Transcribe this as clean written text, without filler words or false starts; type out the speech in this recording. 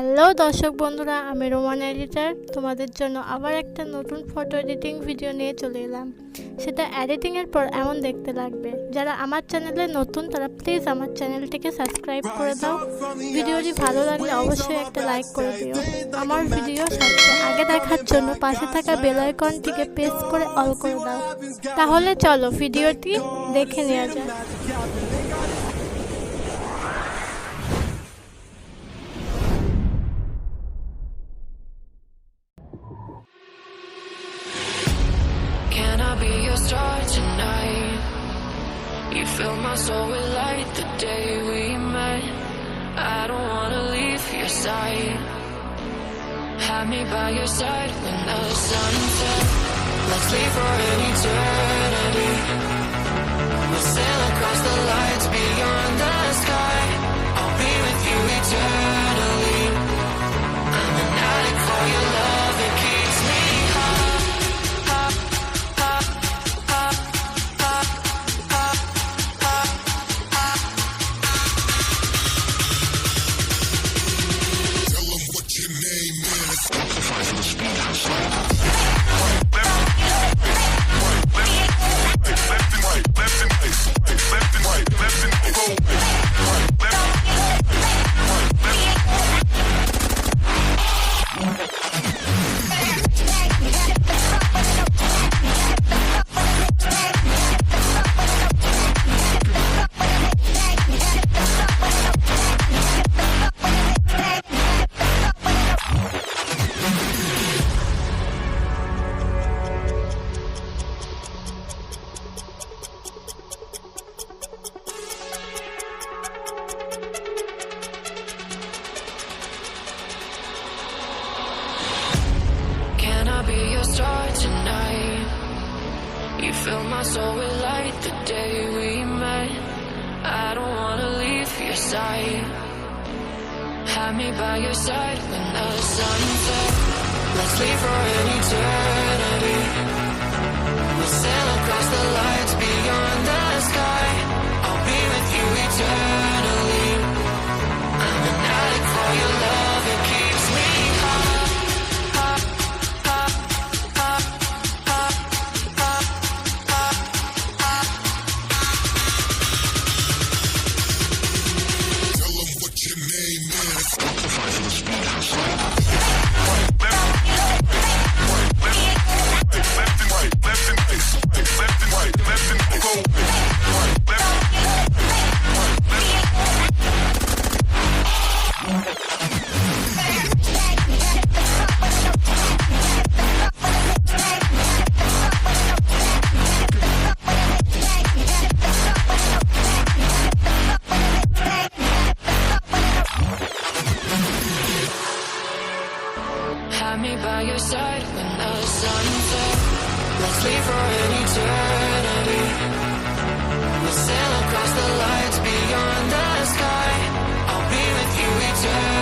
Hello দর্শক বন্ধুরা, আমি রোমান এডিটর তোমাদের জন্য আবার একটা নতুন ফটো এডিটিং ভিডিও নিয়ে চলে এলাম। সেটা এডিটিংয়ের পর এমন দেখতে লাগবে। যারা আমার চ্যানেলে নতুন তারা প্লিজ আমার চ্যানেলটিকে সাবস্ক্রাইব করে দাও। ভিডিওটি ভালো লাগলে অবশ্যই একটা লাইক করে দিও। আমার ভিডিও সবচেয়ে আগে দেখার জন্য পাশে থাকা বেল আইকনটিকে প্রেস করে অল করে দাও। তাহলে চলো ভিডিওটি দেখে নেওয়া যাক। Can I be your star tonight? You fill my soul with light the day we met. I don't wanna leave your side. Have me by your side when the sun sets. Let's leave for an eternity. We'll sail across the lights beyond the sky. I'll be with you eternally. I'm an addict for your love, it keeps me high. Can I be your star tonight? You fill my soul with light the day we met. I don't wanna leave your side. Have me by your side when the sun sets. Let's leave for an eternity. We'll sail across the lights beyond the sky. I'll be with you eternally. I'm an addict for your love, it keeps me high. Have me by your side when the sun sets. Let's leave for an eternity. We'll sail across the lights beyond the sky. I'll be with you eternally.